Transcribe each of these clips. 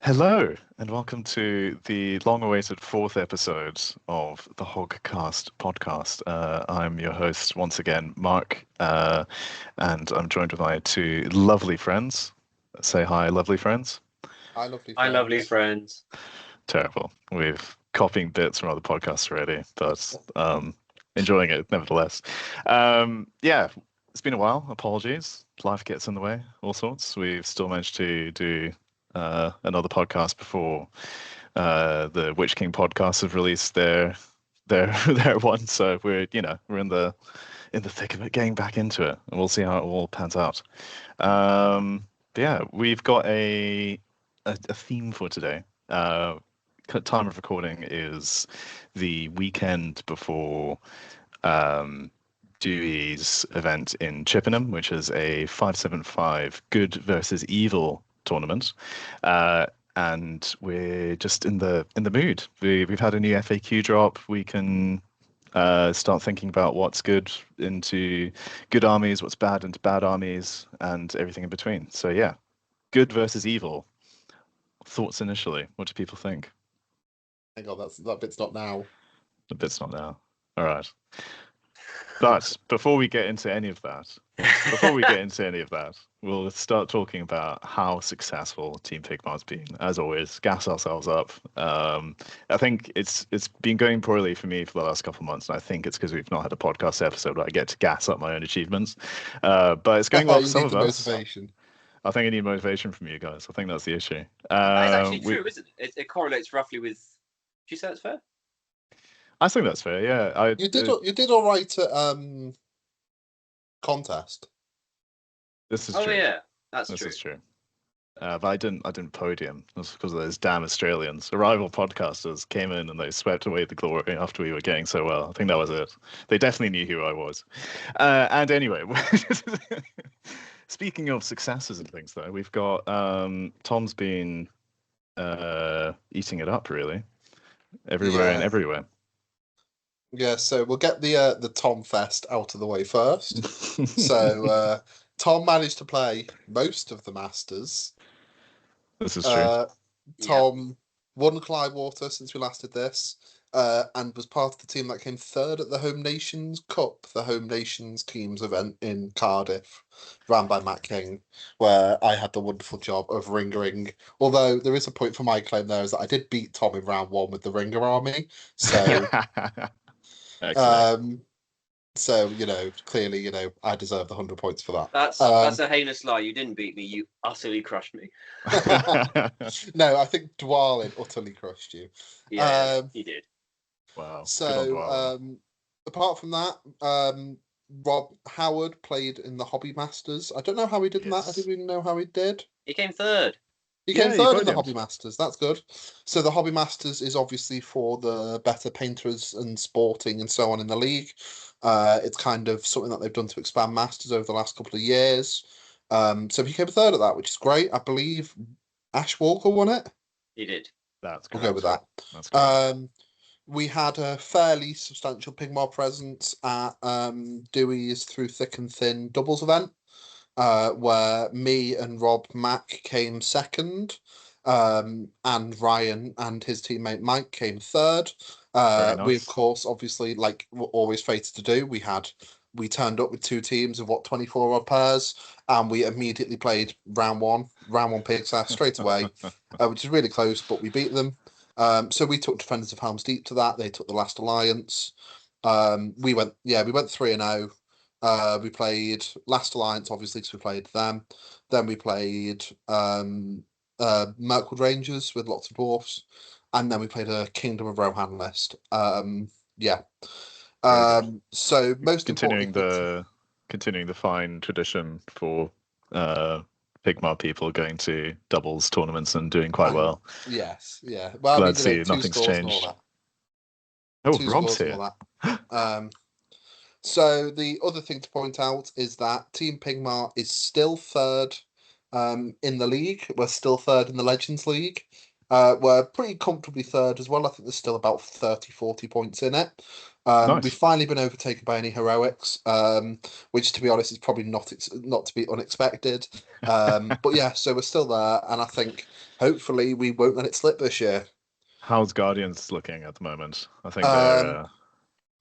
Hello, and welcome to the long-awaited fourth episode of the Hogcast podcast. I'm your host once again, Mark, and I'm joined with my two lovely friends. Say hi, lovely friends. Hi, lovely Hi, lovely friends. friends. Terrible. We've copying bits from other podcasts already, but enjoying it nevertheless. Yeah, it's been a while. Apologies. Life gets in the way, all sorts. We've still managed to do another podcast before the Witch King podcast have released their one. So we're in the thick of it, getting back into it, and we'll see how it all pans out. But yeah, we've got a theme for today. Time of recording is the weekend before Dewey's event in Chippenham, which is a 575 good versus evil tournament, and we're just in the mood. We've had a new FAQ drop. We can start thinking about what's good into good armies, what's bad into bad armies, and everything in between. So yeah, good versus evil. Thoughts initially? What do people think? Hang on, that bit's not now. The bit's not now. All right. But before we get into any of that, we'll start talking about how successful Team Pigmar's been. As always, gas ourselves up. I think it's been going poorly for me for the last couple of months, and I think it's because we've not had a podcast episode where I get to gas up my own achievements. But it's going well for some of us. Motivation. I think I need motivation from you guys. I think that's the issue. That is actually true, isn't it? It correlates roughly with. Do you say that's fair? I think that's fair. Yeah, You did all right at contest. This is Oh true. yeah, that's This true. is true. But I didn't podium. That's because of those damn Australians. The rival podcasters came in and they swept away the glory after we were getting so well. I think that was it. They definitely knew who I was. And anyway, speaking of successes and things, though, we've got Tom's been eating it up really, everywhere and everywhere. Yeah, so we'll get the Tom Fest out of the way first. So Tom managed to play most of the Masters. This is true. Tom won Clydewater since we last did this, and was part of the team that came third at the Home Nations Cup, the Home Nations teams event in Cardiff, ran by Matt King, where I had the wonderful job of ringering. Although there is a point for my claim there is that I did beat Tom in round one with the Ringer army. So, so clearly, I deserve the 100 points for that. That's a heinous lie. You didn't beat me. You utterly crushed me. No, I think Dwalin utterly crushed you. Yeah, he did. Wow. So, apart from that, Rob Howard played in the Hobby Masters. I don't know how he did in that. I don't even know how he did. He came third. He came third in the Hobby Masters. That's good. So the Hobby Masters is obviously for the better painters and sporting and so on in the league. It's kind of something that they've done to expand Masters over the last couple of years. So he came third at that, which is great. I believe Ash Walker won it. He did. That's correct. We'll go with that. That's correct. We had a fairly substantial Pigmar presence at Dewey's Through Thick and Thin doubles event, where me and Rob Mack came second, and Ryan and his teammate Mike came third. Nice. We, of course, obviously, like we're always fated to do, we turned up with two teams of 24 odd pairs, and we immediately played round one Pigs straight away, which is really close, but we beat them. So we took Defenders of Helm's Deep to that. They took the Last Alliance. We went 3-0. We played Last Alliance, obviously, because we played them. Then we played Mirkwood Rangers with lots of dwarfs, and then we played a Kingdom of Rohan list. So most continuing the fine tradition for Pigmar people going to doubles tournaments and doing quite well. Yes, yeah. Well, glad to see nothing's changed. Oh, Rob's here. So the other thing to point out is that Team Pigmar is still third in the league. We're still third in the Legends League. We're pretty comfortably third as well. I think there's still about 30, 40 points in it. We've Nice. finally been overtaken by any heroics, which, to be honest, is probably not to be unexpected. But yeah, so we're still there, and I think hopefully we won't let it slip this year. How's Guardians looking at the moment? I think Um, they're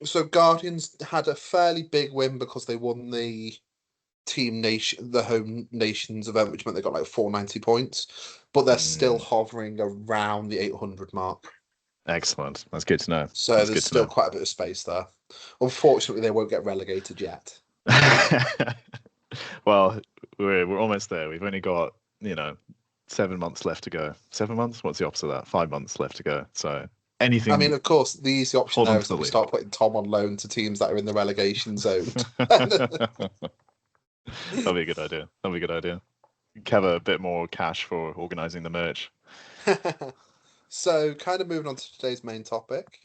so Guardians had a fairly big win because they won the home nations event, which meant they got like 490 points, but they're still hovering around the 800 mark. excellent. That's good to know. So That's there's good to still know. quite a bit of space there. Unfortunately, they won't get relegated yet. Well, we're almost there. We've only got 7 months left to go. 7 months? What's the opposite of that? 5 months left to go. So anything. I mean, of course, the easy option Hold on there to is the that we lead. start putting Tom on loan to teams that are in the relegation zone. That'd be a good idea. That'd be a good idea. Have a bit more cash for organizing the merch. So, kind of moving on to today's main topic.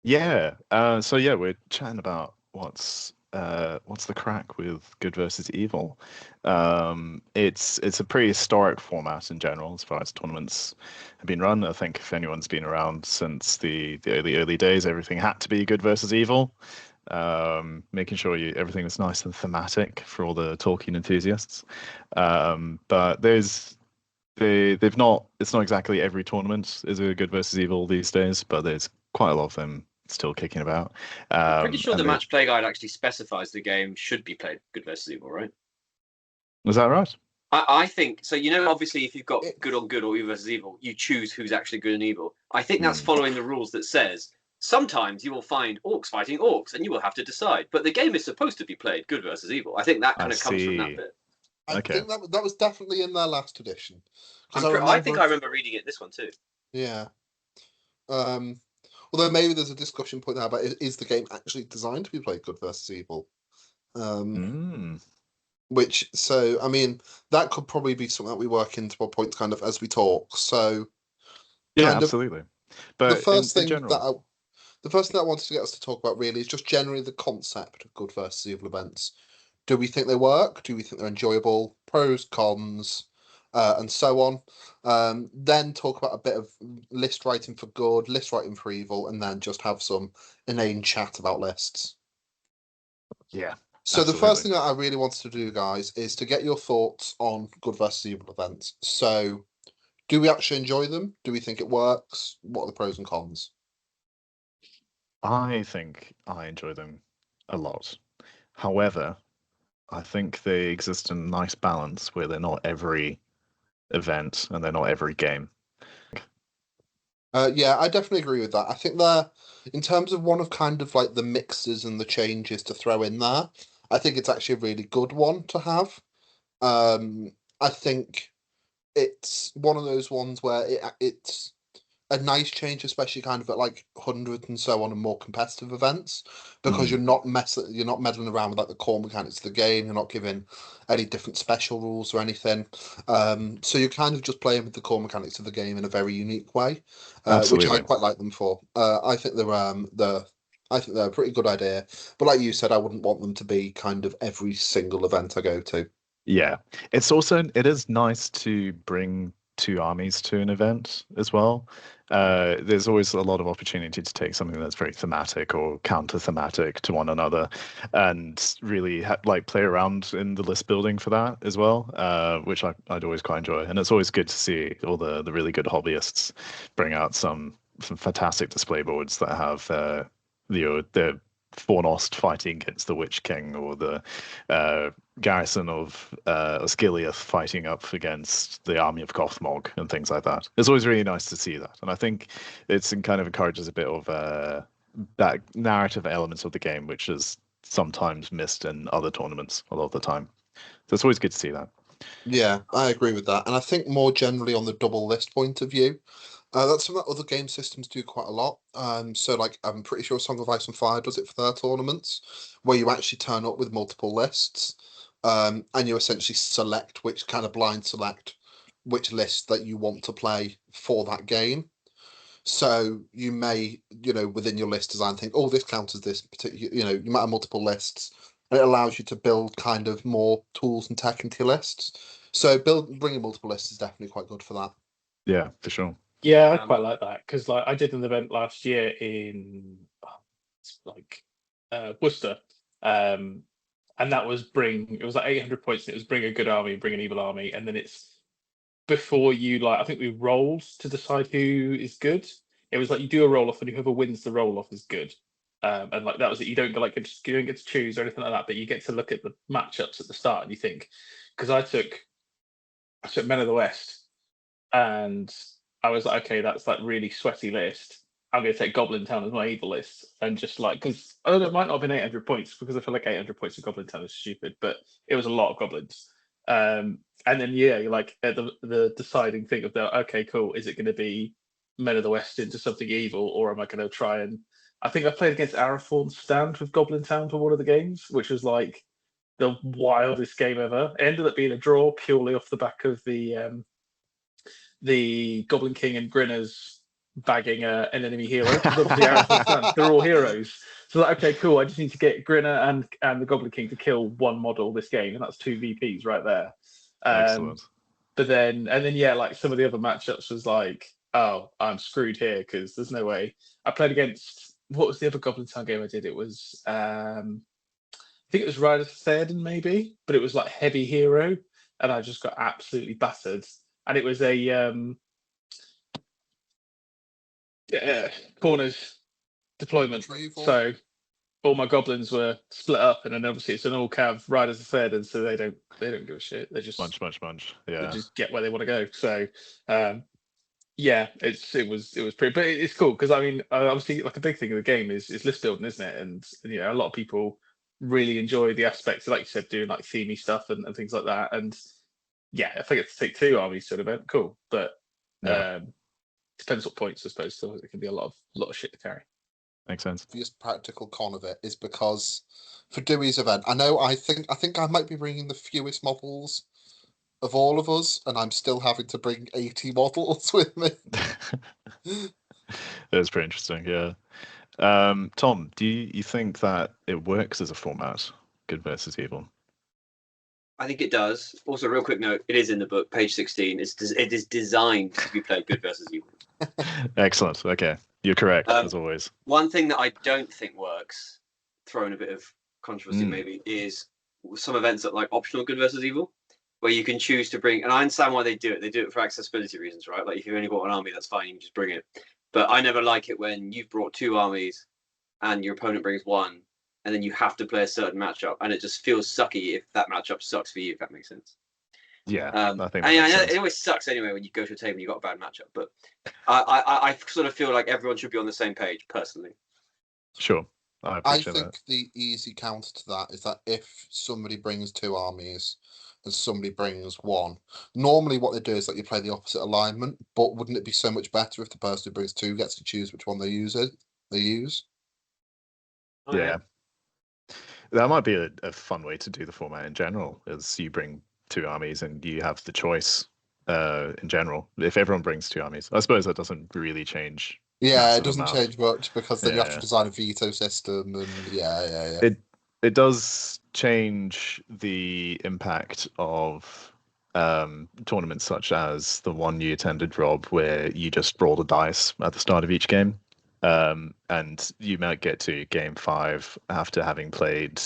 Yeah. So yeah, we're chatting about what's the crack with good versus evil. It's a pretty historic format in general as far as tournaments have been run. I think if anyone's been around since the early days, everything had to be good versus evil. Making sure everything was nice and thematic for all the Tolkien enthusiasts. But they've not. It's not exactly every tournament is a good versus evil these days, but there's quite a lot of them still kicking about. I'm pretty sure And the match play guide actually specifies the game should be played good versus evil, right? Was that right? I think so. Obviously, if you've got It- good on good or evil versus evil, you choose who's actually good and evil. I think that's Hmm. following the rules that says sometimes you will find orcs fighting orcs, and you will have to decide. But the game is supposed to be played good versus evil. I think that I kind of comes from that see. bit. I Okay. think that was definitely in their last edition. Because I think I remember reading it this one too. Yeah. Although maybe there's a discussion point now about is the game actually designed to be played good versus evil? Mm. I mean, that could probably be something that we work into a point kind of as we talk. So, Yeah, kind of absolutely. the But first in thing general, the first thing I wanted to get us to talk about really is just generally the concept of good versus evil events. Do we think they work? Do we think they're enjoyable? Pros, cons, and so on. Then talk about a bit of list writing for good, list writing for evil, and then just have some inane chat about lists. yeah, So the first absolutely. thing that I really wanted to do, guys, is to get your thoughts on good versus evil events. So, do we actually enjoy them? Do we think it works? What are the pros and cons? I think I enjoy them a lot. However, I think they exist in a nice balance where they're not every event and they're not every game. Yeah, I definitely agree with that. I think they're, in terms of one of kind of like the mixes and the changes to throw in there, I think it's actually a really good one to have. I think it's one of those ones where it's a nice change, especially kind of at like 100 and so on and more competitive events, because Mm, you're not meddling around with like the core mechanics of the game. You're not giving any different special rules or anything. So you're kind of just playing with the core mechanics of the game in a very unique way, which I absolutely. quite like them for. I think they're a pretty good idea, but like you said, I wouldn't want them to be kind of every single event I go to. Yeah. It is nice to bring two armies to an event as well. There's always a lot of opportunity to take something that's very thematic or counter-thematic to one another and really like play around in the list building for that as well, which I'd always quite enjoy. And it's always good to see all the really good hobbyists bring out some fantastic display boards that have the Fornost fighting against the Witch King or the garrison of Osgiliath fighting up against the army of Gothmog and things like that. It's always really nice to see that, and I think it's kind of encourages a bit of that narrative elements of the game, which is sometimes missed in other tournaments a lot of the time. So it's always good to see that. Yeah, I agree with that. And I think more generally on the double list point of view, that's something that other game systems do quite a lot. So like I'm pretty sure Song of Ice and Fire does it for their tournaments, where you actually turn up with multiple lists, and you essentially select which kind of blind select which list that you want to play for that game. So you may, within your list design think, oh, this counts as this particular, you might have multiple lists, and it allows you to build kind of more tools and tech into your lists. So bringing multiple lists is definitely quite good for that. Yeah, for sure. Yeah, I quite like that because like I did an event last year in like Worcester, and that was it was like 800 points. And it was bring a good army, bring an evil army, and then it's before you like I think we rolled to decide who is good. It was like you do a roll off, and whoever wins the roll off is good. And like that was it. You don't you don't get to choose or anything like that, but you get to look at the matchups at the start, and you think because I took Men of the West, and I was like, okay, that's like really sweaty list. I'm going to take Goblin Town as my evil list, and just like because it might not have been 800 points because I feel like 800 points of Goblin Town is stupid, but it was a lot of goblins. And then yeah, you're like at the deciding thing of okay, cool, is it going to be Men of the West into something evil, or am I going to try and? I think I played against Arathorn's stand with Goblin Town for one of the games, which was like the wildest game ever. It ended up being a draw purely off the back of the Goblin King and Grinners bagging an enemy hero. Because obviously Arathorn's stand, they're all heroes. So like, okay, cool. I just need to get Grinner and the Goblin King to kill one model this game, and that's 2 VPs right there. Excellent. But then yeah, like some of the other matchups was like, oh, I'm screwed here because there's no way. I played against what was the other Goblin Town game I did? It was I think it was Riders of Theoden maybe, but it was like heavy hero, and I just got absolutely battered. And it was a corners deployment. So all my goblins were split up, and then obviously it's an all cav Riders of Theoden, so they don't give a shit. They just munch. Yeah, they just get where they want to go. So yeah, it was pretty, but it's cool because I mean, obviously, like a big thing of the game is list building, isn't it? And you know, a lot of people really enjoy the aspects, like you said, doing like themey stuff and things like that. And yeah, if I get to take 2 armies to an event, cool. But depends what points, I suppose. So it can be a lot of shit to carry. Makes sense. The practical con of it is because for Dewey's event, I think I might be bringing the fewest models of all of us, and I'm still having to bring 80 models with me. That's pretty interesting. Yeah. Tom, do you think that it works as a format, good versus evil? I think it does. Also, real quick note: it is in the book, page 16. It is designed to be played good versus evil. Excellent. Okay, you're correct as always. One thing that I don't think works, throwing a bit of controversy maybe, is some events that like optional good versus evil, where you can choose to bring. And I understand why they do it. They do it for accessibility reasons, right? Like if you've only got an army, that's fine. You can just bring it. But I never like it when you've brought 2 armies and your opponent brings 1. And then you have to play a certain matchup, and it just feels sucky if that matchup sucks for you. If that makes sense. Yeah, I think it always sucks anyway when you go to a table and you got a bad matchup. But I sort of feel like everyone should be on the same page, personally. Sure, I think the easy counter to that is that if somebody brings 2 armies and somebody brings 1, normally what they do is that you play the opposite alignment. But wouldn't it be so much better if the person who brings 2 gets to choose which one they use? Oh, yeah. That might be a fun way to do the format in general, is you bring 2 armies and you have the choice in general. If everyone brings 2 armies, I suppose that doesn't really change. Yeah, it doesn't change much because then you have to design a veto system, and It does change the impact of tournaments such as the one you attended, Rob, where you just roll the dice at the start of each game. And you might get to game 5 after having played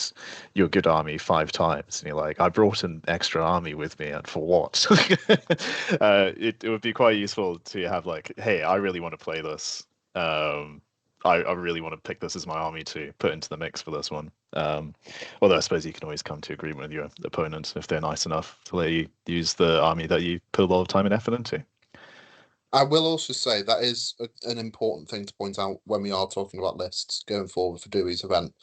your good army 5 times, and you're like, I brought an extra army with me, and for what? It would be quite useful to have like, hey, I really want to play this. I really want to pick this as my army to put into the mix for this one. Although I suppose you can always come to agreement with your opponent if they're nice enough to let you use the army that you put a lot of time and effort into. I will also say that is an important thing to point out when we are talking about lists going forward for Dewey's event.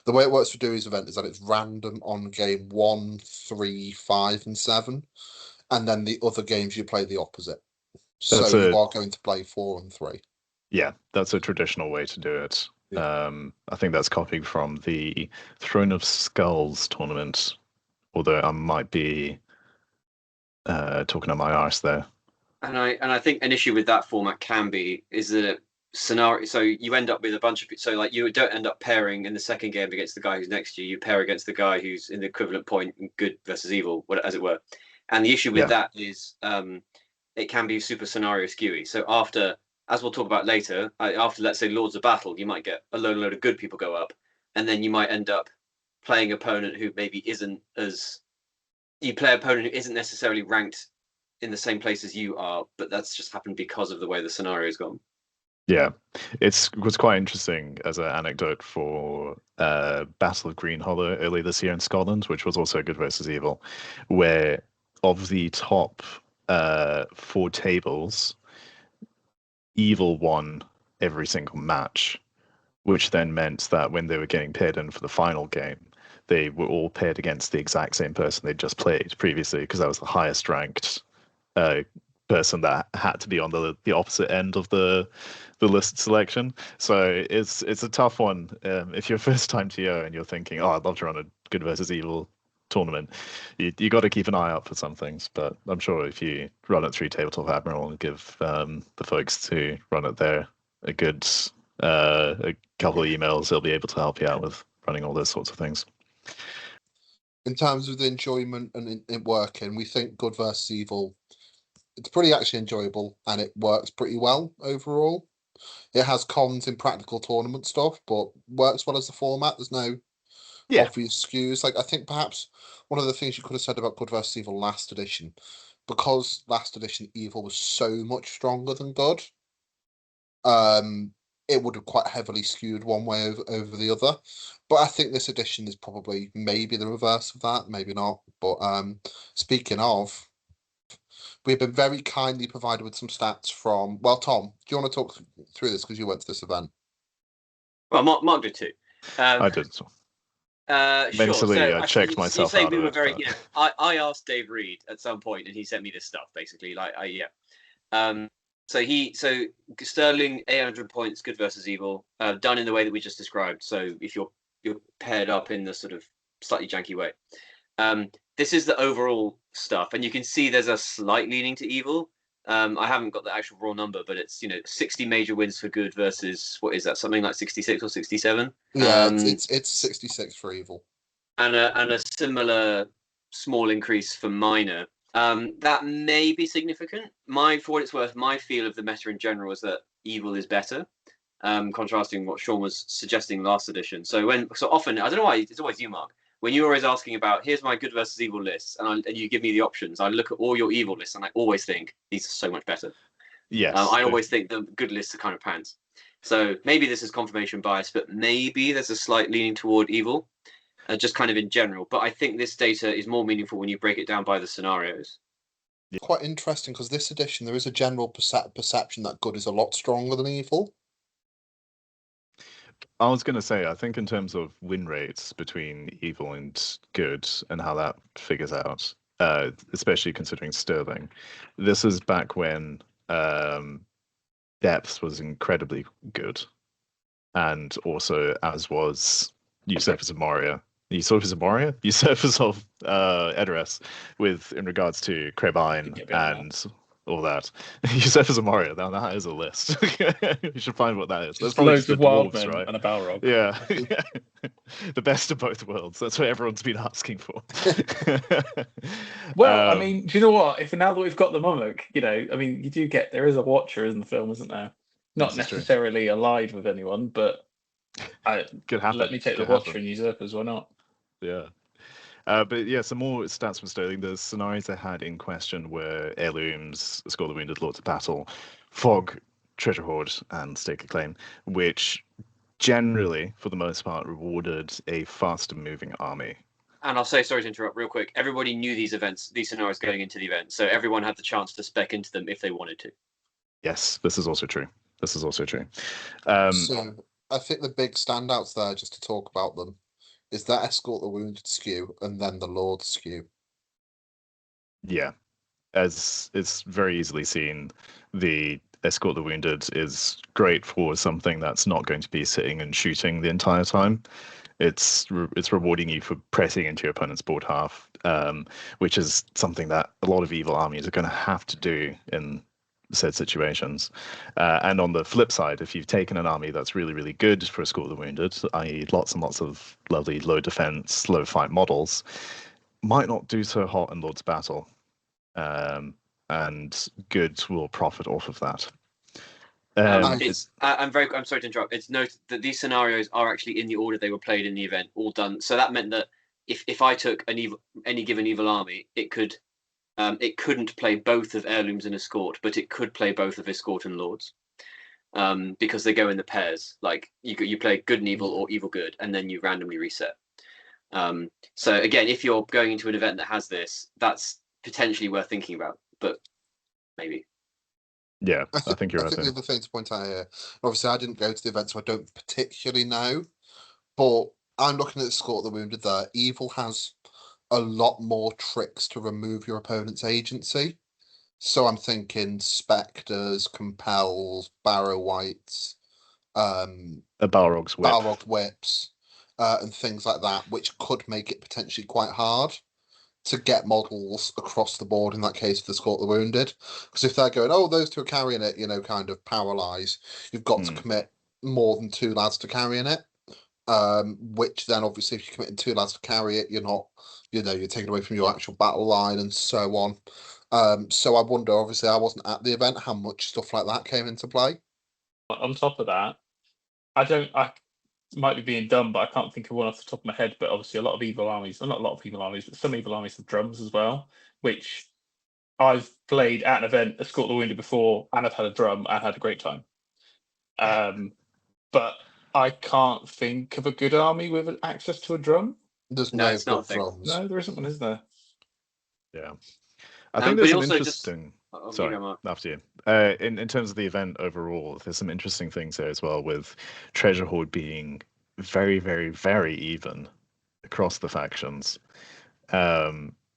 The way it works for Dewey's event is that it's random on game 1, 3, 5, and 7, and then the other games you play the opposite. So you are going to play 4 and 3. Yeah, that's a traditional way to do it. Yeah. I think that's copied from the Throne of Skulls tournament, although I might be talking on my arse there. And I think an issue with that format can be is that scenario. So you end up with a bunch of so like you don't end up pairing in the second game against the guy who's next to you. You pair against the guy who's in the equivalent point in good versus evil, as it were. And the issue with that is it can be super scenario skewy. So after, as we'll talk about later, after let's say Lords of Battle, you might get a load of good people go up, and then you might end up playing an opponent who maybe isn't as you play an opponent who isn't necessarily ranked in the same place as you are, but that's just happened because of the way the scenario's gone. Yeah, it was quite interesting as an anecdote for Battle of Green Hollow early this year in Scotland, which was also Good versus Evil, where of the top 4 tables, Evil won every single match, which then meant that when they were getting paired in for the final game, they were all paired against the exact same person they'd just played previously, because that was the highest ranked person that had to be on the opposite end of the list selection. So it's a tough one. If you're first time TO and you're thinking, oh, I'd love to run a Good versus Evil tournament, you got to keep an eye out for some things. But I'm sure if you run it through Tabletop Admiral and give the folks to run it there a good a couple of emails, they'll be able to help you out with running all those sorts of things. In terms of the enjoyment and it working, we think Good versus Evil, it's pretty actually enjoyable and it works pretty well overall. It has cons in practical tournament stuff, but works well as a format. There's no obvious skews. Like, I think perhaps one of the things you could have said about Good versus Evil last edition, because last edition Evil was so much stronger than Good, it would have quite heavily skewed one way over the other. But I think this edition is probably maybe the reverse of that, maybe not. But speaking of, we've been very kindly provided with some stats from, well, Tom, do you want to talk through this because you went to this event? Well, Mark did too. I did. Sure. Mentally, So I checked myself you say out we of were it. very. But... You know, I asked Dave Reed at some point, and he sent me this stuff basically. So Sterling 800 points, Good versus Evil, done in the way that we just described. So if you're paired up in the sort of slightly janky way, this is the overall stuff, and you can see there's a slight leaning to Evil. I haven't got the actual raw number, but it's 60 major wins for Good versus what is that? Something like 66 or 67. Yeah, it's 66 for Evil, and a similar small increase for Minor. That may be significant. For what it's worth, my feel of the meta in general is that Evil is better. Contrasting what Sean was suggesting last edition. So often, I don't know why it's always you, Mark. When you're always asking about, here's my Good versus Evil lists, and you give me the options, I look at all your Evil lists, and I always think these are so much better. Yes, I always think the good lists are kind of pants. So maybe this is confirmation bias, but maybe there's a slight leaning toward Evil, just kind of in general. But I think this data is more meaningful when you break it down by the scenarios. Quite interesting because this edition there is a general perception that Good is a lot stronger than Evil. I was going to say, I think in terms of win rates between Evil and Good and how that figures out, especially considering Sterling, this is back when Depth was incredibly good, and also as was Usurpers of Moria. Usurpers of Moria? Usurpers of Edoras, with in regards to Krebine and all that. Usurpers of Moria, now that is a list. You should find what that is. Just loads of wild men right? and a Balrog. Yeah. The best of both worlds. That's what everyone's been asking for. Well, I mean, do you know what? If now that we've got the Mummock, I mean, there is a Watcher in the film, isn't there? Not necessarily allied with anyone, but could happen. Let me take the Watcher and Usurpers, why not? Yeah. But yeah, some more stats from Sterling. The scenarios they had in question were Heirlooms, Score the Wounded, Lords of Battle, Fog, Treasure Hoard, and Stake of Claim, which generally, for the most part, rewarded a faster moving army. And I'll say, sorry to interrupt real quick, everybody knew these scenarios going into the event, so everyone had the chance to spec into them if they wanted to. Yes, this is also true. So I think the big standouts there, just to talk about them, is that Escort the Wounded skew and then the Lord skew. Yeah, as it's very easily seen, the Escort the Wounded is great for something that's not going to be sitting and shooting the entire time. It's rewarding you for pressing into your opponent's board half, which is something that a lot of Evil armies are going to have to do in said situations. And on the flip side, if you've taken an army that's really, really good for Escort the Wounded, i.e. lots and lots of lovely low defense, low fight models, might not do so hot in Lord's Battle. and good will profit off of that. I'm sorry to interrupt. It's noted that these scenarios are actually in the order they were played in the event, all done. So that meant that if I took any given evil army, it couldn't play both of heirlooms and escort, but it could play both of escort and lords, because they go in the pairs. Like you play good and evil or evil good, and then you randomly reset. So again, if you're going into an event that has this, that's potentially worth thinking about, but maybe. Yeah, I think you're right. I think the other thing to point out here, obviously I didn't go to the event, so I don't particularly know, but I'm looking at Escort the Wounded there. Evil has a lot more tricks to remove your opponent's agency. So I'm thinking Spectres, Compels, Barrow Whites, A Balrog's Whip. Balrog Whips, and things like that, which could make it potentially quite hard to get models across the board in that case for the Escort the Wounded. Because if they're going, oh, those two are carrying it, kind of paralyze, you've got to commit more than 2 lads to carrying it. Which then obviously if you're committing 2 lads to carry it, you're not, you're taking away from your actual battle line and so on. So I wonder, obviously I wasn't at the event, how much stuff like that came into play. On top of that, I might be being dumb, but I can't think of one off the top of my head. But obviously, a lot of evil armies, well, not a lot of evil armies, but some evil armies have drums as well, which I've played at an event, Escort the Wounded before, and I've had a drum and had a great time. But I can't think of a good army with access to a drum. There's No, no it's not a good thing. drums. No, there isn't one, is there? Yeah. I think there's some also just- interesting. You Sorry, go, Mark. after you. In terms of the event overall, there's some interesting things there as well, with Treasure Hoard being very, very, very even across the factions,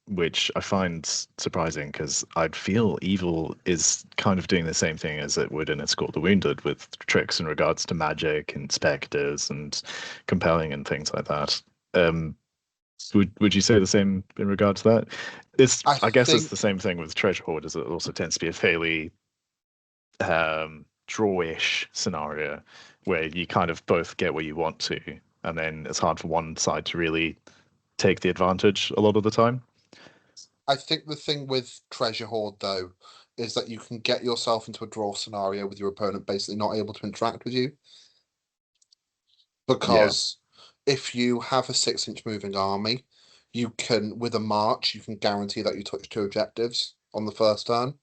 which I find surprising because I'd feel Evil is kind of doing the same thing as it would in Escort the Wounded, with tricks in regards to magic and specters and compelling and things like that. Would you say the same in regard to that? I guess it's the same thing with Treasure Hoard, as it also tends to be a fairly drawish scenario where you kind of both get what you want to, and then it's hard for one side to really take the advantage a lot of the time. I think the thing with Treasure Hoard, though, is that you can get yourself into a draw scenario with your opponent basically not able to interact with you. Because if you have a 6-inch moving army, you can, with a march, you can guarantee that you touch 2 objectives on the first turn.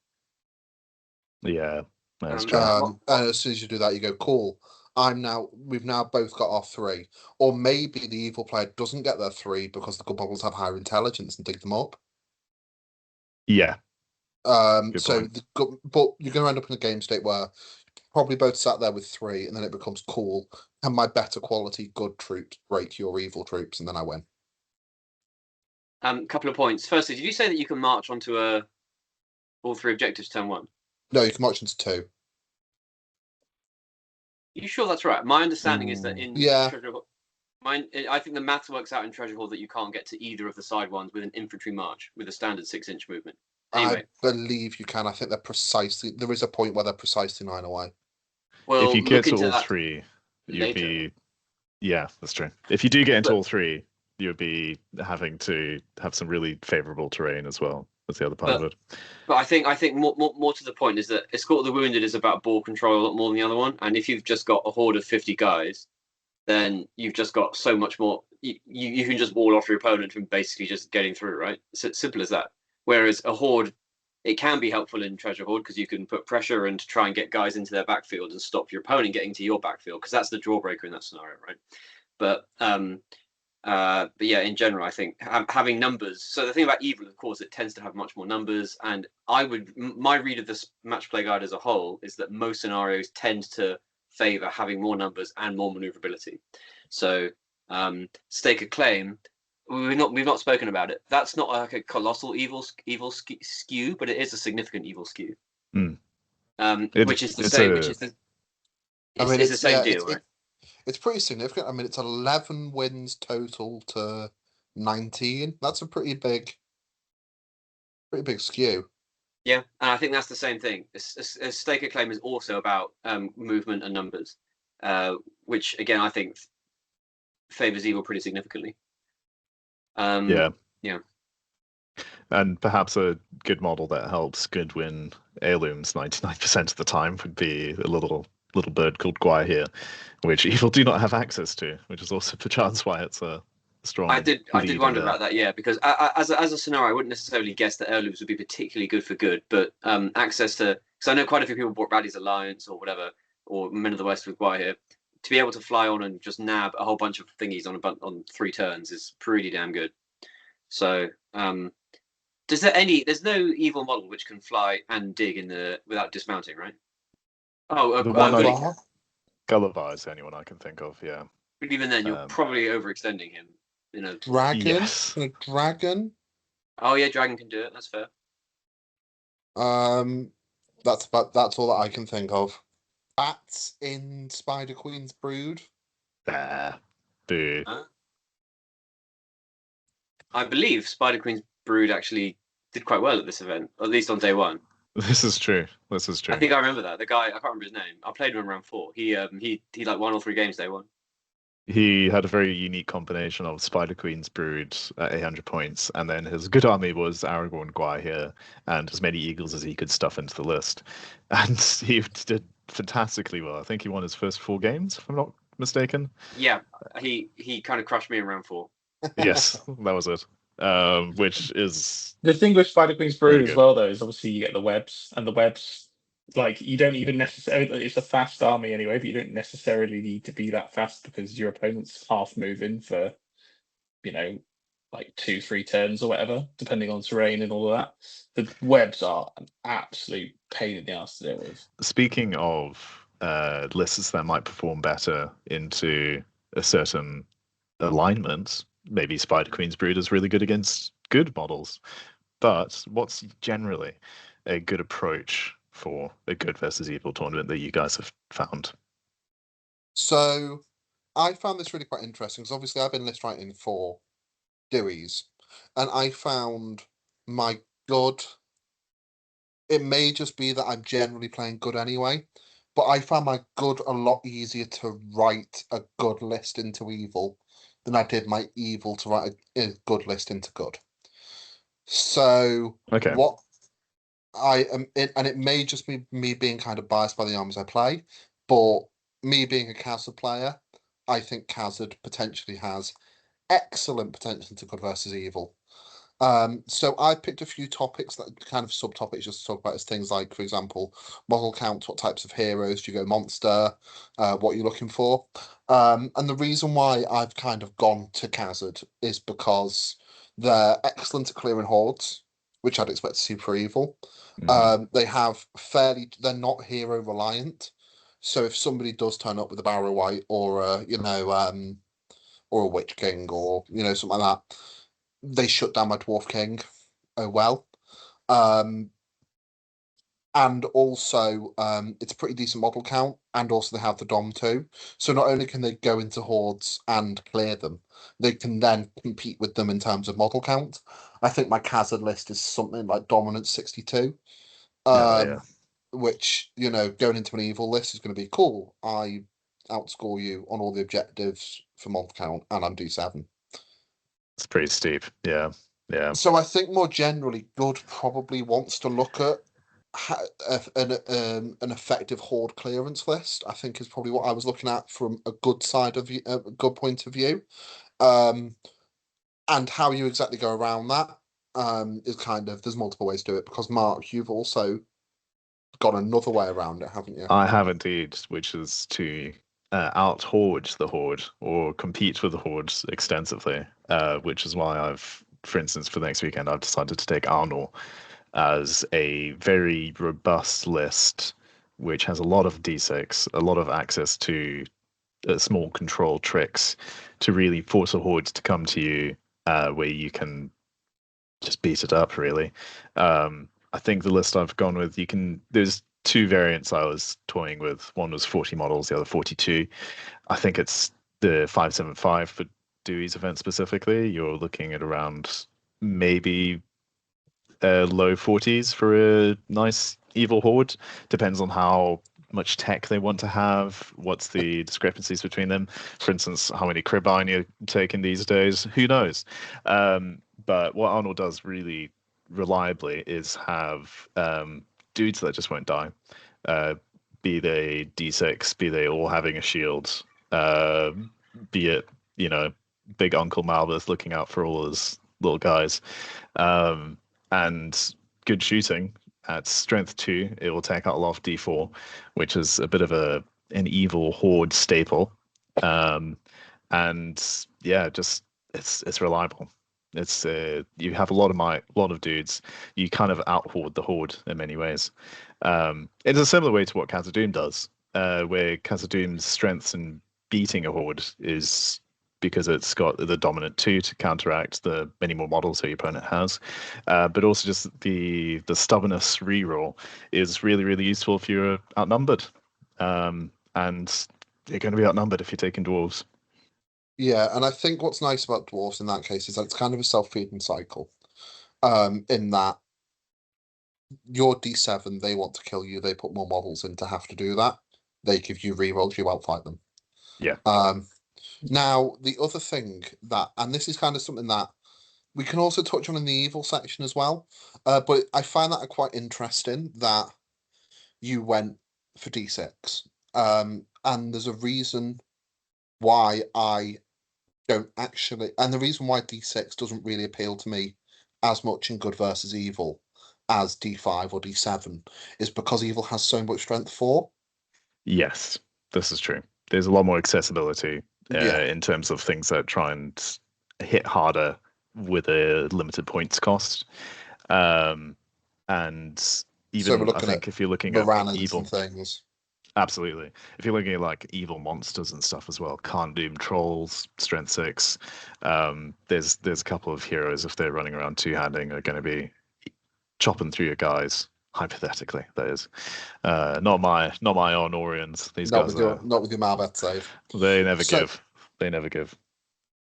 Yeah, that's true. And as soon as you do that, you go, cool. We've now both got our 3. Or maybe the evil player doesn't get their 3 because the good bubbles have higher intelligence and dig them up. Yeah. But you're going to end up in a game state where probably both sat there with 3, and then it becomes cool. Can my better quality good troops break your evil troops, and then I win? Couple of points. Firstly, did you say that you can march onto all 3 objectives turn 1? No, you can march into 2. You sure that's right? My understanding is that in Treasure Hoard, I think the maths works out in Treasure Hoard that you can't get to either of the side ones with an infantry march with a standard 6-inch movement. Anyway. I believe you can. I think there is a point where they're precisely 9 away. Well, if you get to all 3, you'd be. Yeah, that's true. If you do get into all 3, you'd be having to have some really favourable terrain as well. That's the other part of it. But I think more to the point is that Escort the Wounded is about ball control a lot more than the other one. And if you've just got a horde of 50 guys, then you've just got so much more. You can just wall off your opponent from basically just getting through, right? It's simple as that. Whereas a horde, it can be helpful in Treasure Hoard because you can put pressure and try and get guys into their backfield and stop your opponent getting to your backfield, because that's the drawbreaker in that scenario, right? But yeah, in general, I think having numbers. So the thing about Evil, of course, it tends to have much more numbers. And my read of this match play guide as a whole is that most scenarios tend to favor having more numbers and more maneuverability. So Stake a Claim, we've not spoken about it. That's not like a colossal evil skew, but it is a significant evil skew. Which is the same. It's the same deal, right? It's pretty significant. I mean, it's 11 wins total to 19. That's a pretty big skew. Yeah, and I think that's the same thing. Stake a Claim is also about movement and numbers, which again I think favors Evil pretty significantly. Yeah. And perhaps a good model that helps good win heirlooms 99% of the time would be a little bird called Gwai here, which evil do not have access to, which is also perchance why it's a strong I did lead wonder in about that, yeah, because as a scenario, I wouldn't necessarily guess that heirlooms would be particularly good for good, but access to, because I know quite a few people bought Raddy's Alliance or whatever, or Men of the West with Gwai here, to be able to fly on and just nab a whole bunch of thingies on 3 turns is pretty damn good. So, there's no evil model which can fly and dig without dismounting, right? Oh, the one Gullivar? Gullivar is the only one I can think of. Yeah. but even then, you're probably overextending him. Dragon? Yes. A dragon? Oh yeah, Dragon can do it. That's fair. That's all that I can think of. Bats in Spider Queen's Brood. Boo. I believe Spider Queen's Brood actually did quite well at this event, or at least on day 1. This is true. I think I remember that. The guy, I can't remember his name. I played him in round 4. He like 1 or 3 games day 1. He had a very unique combination of Spider Queen's Brood at 800 points, and then his good army was Aragorn, Gwai here, and as many eagles as he could stuff into the list. And he did fantastically well. I think he won his first 4 games, if I'm not mistaken. Yeah, he kind of crushed me in round 4. Yes, that was it. Which is the thing with Spider Queen's Brood as good. well, though, is obviously you get the webs, and the webs, like, you don't even necessarily, it's a fast army anyway, but you don't necessarily need to be that fast because your opponent's half moving for, like 2-3 turns or whatever, depending on terrain and all of that. The webs are an absolute pain in the ass to deal with. Speaking of lists that might perform better into a certain alignment, maybe Spider Queen's Brood is really good against good models. But what's generally a good approach for a good versus evil tournament that you guys have found? So I found this really quite interesting because obviously I've been list writing for Deweys, and I found my good. It may just be that I'm generally playing good anyway, but I found my good a lot easier to write a good list into evil than I did my evil to write a good list into good. So Okay. what I am, and it may just be me being kind of biased by the armies I play, but me being a Khazad player, I think Khazad potentially has excellent potential into good versus evil. So I picked a few topics that kind of subtopics just to talk about as things like, for example, model count, what types of heroes do you go monster, what you're looking for. And the reason why I've kind of gone to Khazad is because they're excellent at clearing hordes, which I'd expect to see for evil. They have they're not hero reliant. So if somebody does turn up with a Barrow White or or a Witch King or something like that, they shut down my Dwarf King. Oh well. And also it's a pretty decent model count, and also they have the Dom too. So not only can they go into hordes and clear them, they can then compete with them in terms of model count. I think my Khazad list is something like dominance 62. Which, going into an evil list is going to be cool. I outscore you on all the objectives for model count, and I'm D7. It's pretty steep. Yeah. So I think more generally, good probably wants to look at an effective horde clearance list. I think is probably what I was looking at from a good side of a good point of view. And how you exactly go around that is kind of, there's multiple ways to do it, because Mark, you've also got another way around it, haven't you? I have indeed, which is to out-horde the horde or compete with the hordes extensively, which is why I've, for instance, for the next weekend, I've decided to take Arnor as a very robust list, which has a lot of D6, a lot of access to small control tricks to really force a horde to come to you, where you can just beat it up, really. I think the list I've gone with, there's 2 variants I was toying with. One was 40 models, the other 42. I think it's the 575 for Dewey's event specifically. You're looking at around maybe low 40s for a nice evil horde. Depends on how much tech they want to have, what's the discrepancies between them. For instance, how many Cribine you're taking these days, who knows? But what Arnold does really reliably is have dudes that just won't die. Be they D6, be they all having a shield, be it, big Uncle Malbus looking out for all his little guys, and good shooting. At strength 2, it will take out a lot of D4, which is a bit of an evil horde staple. And yeah, just it's reliable. It's you have a lot of dudes. You kind of out horde the horde in many ways. It's a similar way to what Khazad-dûm does, where Khazad-dûm's strengths in beating a horde is because it's got the dominant 2 to counteract the many more models that your opponent has, but also just the stubbornness reroll is really, really useful if you're outnumbered, and you're going to be outnumbered if you're taking dwarves. Yeah, and I think what's nice about dwarves in that case is that it's kind of a self-feeding cycle. In that your D7, they want to kill you, they put more models in to have to do that. They give you rerolls, you outfight them. Yeah. Now, the other thing that, and this is kind of something that we can also touch on in the evil section as well, but I find that quite interesting that you went for D6. And there's a reason why I don't actually, and the reason why D6 doesn't really appeal to me as much in good versus evil as D5 or D7 is because evil has so much strength 4. Yes, this is true. There's a lot more accessibility Yeah. in terms of things that try and hit harder with a limited points cost. And So even we're I looking think at if you're looking at Moranics evil, and things. absolutely. If you're looking at like evil monsters and stuff as well, Khan-Doom trolls, strength 6. There's a couple of heroes if they're running around two-handing are going to be chopping through your guys. Hypothetically, that is. Not my Arnorians. These Not guys with your Malbeth save. they never So- give. They never give.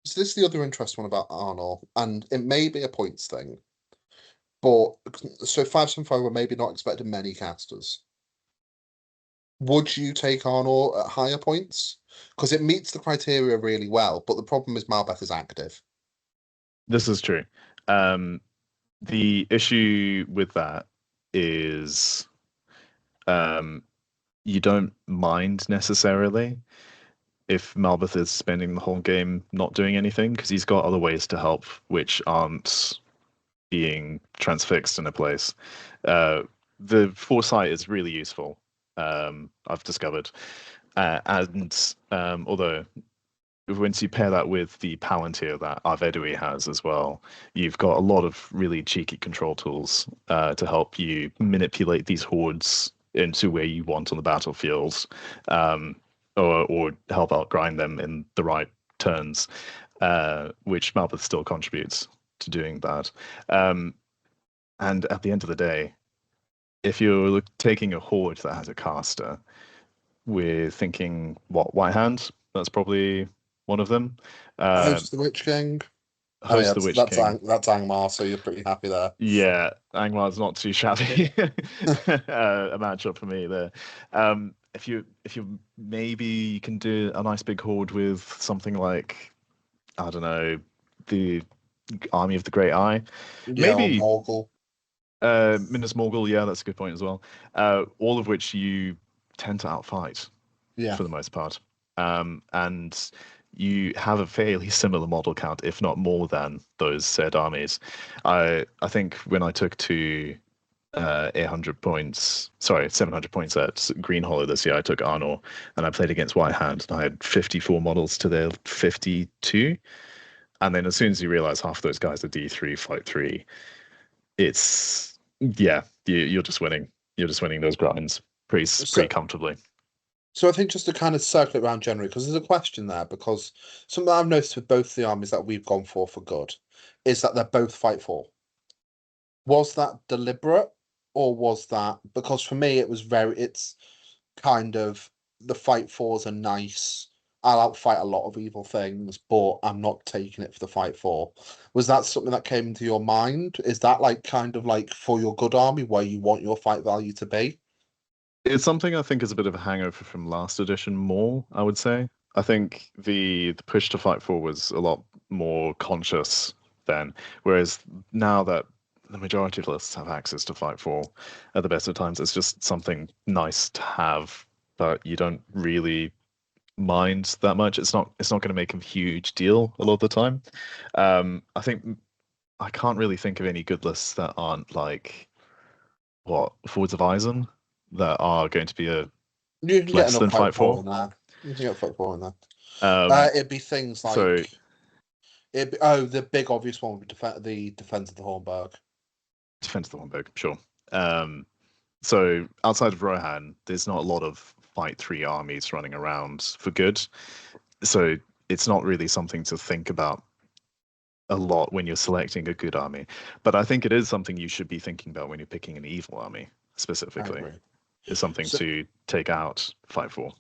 So this is the other interesting one about Arnor, and it may be a points thing, but so 575 were maybe not expecting many casters. Would you take Arnor at higher points? Because it meets the criteria really well, but the problem is Malbeth is active. This is true. The issue with that is you don't mind necessarily if Malbeth is spending the whole game not doing anything because he's got other ways to help which aren't being transfixed in a place. The foresight is really useful. I've discovered, and although once you pair that with the Palantir that Arvedui has as well, you've got a lot of really cheeky control tools to help you manipulate these hordes into where you want on the battlefield, or help outgrind them in the right turns, which Malbeth still contributes to doing that. And at the end of the day, if you're taking a horde that has a caster, we're thinking, what, White Hand? That's probably one of them. Host the Witch King. Host the Witch King. That's Angmar, so you're pretty happy there. Yeah, Angmar's not too shabby. A matchup for me there. If you maybe you can do a nice big horde with something like, I don't know, the Army of the Great Eye. Yeah, Maybe Morgul. Minas Morgul, yeah, that's a good point as well. All of which you tend to outfight for the most part. And you have a fairly similar model count, if not more than those said armies. I think when I took to 700 points at Green Hollow this year, I took Arnor and I played against White Hand and I had 54 models to their 52. And then as soon as you realize half of those guys are D3, fight 3, it's, yeah, you're just winning. You're just winning those grinds pretty comfortably. So I think just to kind of circle it around generally, because there's a question there, because something I've noticed with both the armies that we've gone for good is that they're both fight 4. Was that deliberate, or was that because for me it's kind of the fight 4s are nice. I'll outfight a lot of evil things, but I'm not taking it for the fight 4. Was that something that came into your mind? Is that like kind of like for your good army where you want your fight value to be? It's something I think is a bit of a hangover from last edition more, I would say. I think the push to fight 4 was a lot more conscious then, whereas now that the majority of lists have access to Fight 4 at the best of times. It's just something nice to have, but you don't really mind that much. It's not going to make a huge deal a lot of the time. I think I can't really think of any good lists that aren't like Forwards of Eisen that are going to be a You can less get than enough Fight 4. in there. You can get Fight 4 in there. Um, It'd be things like so the big obvious one would be the Defense of the Hornburg. Defense of the Hornburg, sure. So outside of Rohan, there's not a lot of Fight 3 armies running around for good. So it's not really something to think about a lot when you're selecting a good army. But I think it is something you should be thinking about when you're picking an evil army specifically. Is something to take out Fight 4.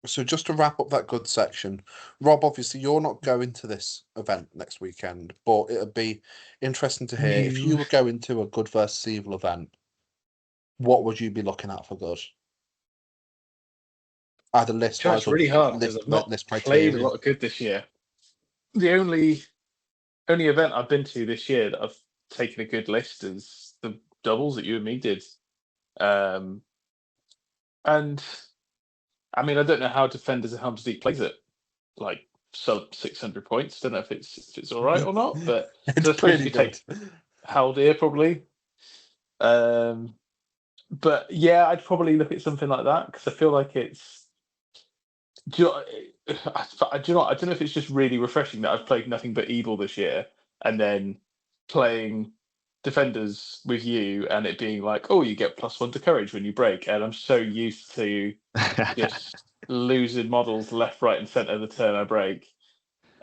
So just to wrap up that good section, Rob, obviously you're not going to this event next weekend, but it'd be interesting to hear if you were going to a good versus evil event, what would you be looking at for good? Either list wise It's really hard because I've not played a lot of good this year. The only event I've been to this year that I've taken a good list is the doubles that you and me did. And I mean, I don't know how Defenders of Helm's Deep plays it. Like sub 600 points. Don't know if it's all right or not, but it's pretty good. Haldir probably. But yeah, I'd probably look at something like that because I feel like it's. Do you know, I don't know if it's just really refreshing that I've played nothing but evil this year, and then playing Defenders with you, and it being like, oh, you get +1 to courage when you break, and I'm so used to just losing models left, right, and centre the turn I break,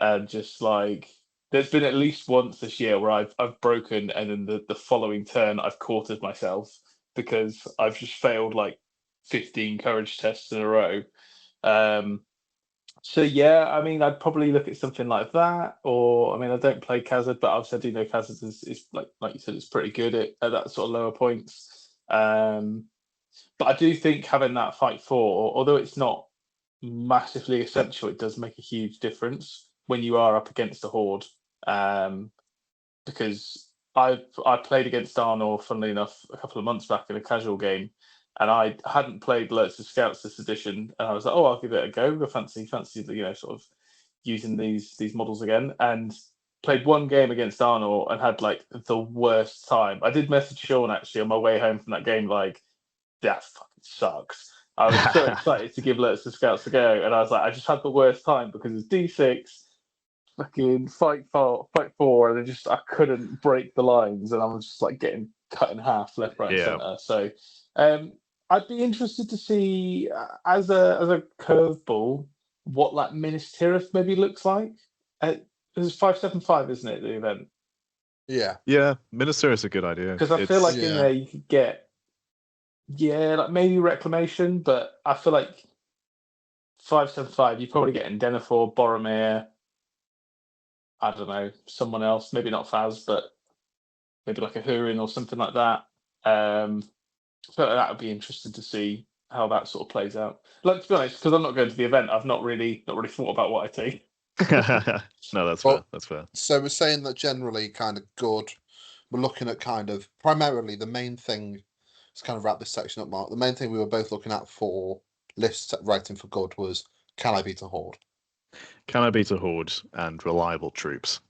and just like there's been at least once this year where I've broken, and then the following turn I've quartered myself because I've just failed like 15 courage tests in a row. So yeah, I mean, I'd probably look at something like that, or I mean, I don't play Khazad, but obviously I do know Khazad is like you said, it's pretty good at that sort of lower points. But I do think having that Fight 4, although it's not massively essential, it does make a huge difference when you are up against a horde. Because I played against Arnor, funnily enough, a couple of months back in a casual game, and I hadn't played Alerts of Scouts this edition, and I was like, oh, I'll give it a go. I fancy sort of using these models again, and played one game against Arnor and had like the worst time. I did message Sean actually on my way home from that game, like, that fucking sucks. I was so excited to give Alerts of Scouts a go, and I was like, I just had the worst time because it's D6. Fucking fight 4, and then I couldn't break the lines, and I was just like getting cut in half left, right, and center. So, I'd be interested to see as a curveball what that Minas Tirith maybe looks like. It's 575, isn't it? The event. Yeah, Minas Tirith is a good idea because I feel like in there you could get like maybe Reclamation, but I feel like 575 you're probably getting Denethor, Boromir. I don't know, someone else, maybe not Faz, but maybe like a Hurin or something like that. So that would be interesting to see how that sort of plays out. Like, to be honest, because I'm not going to the event, I've not really thought about what I take. No, that's fair. That's fair. So we're saying that generally kind of good. We're looking at kind of primarily the main thing. Let's kind of wrap this section up, Mark. The main thing we were both looking at for lists writing for good was, can I beat a horde? Can I beat a horde and reliable troops?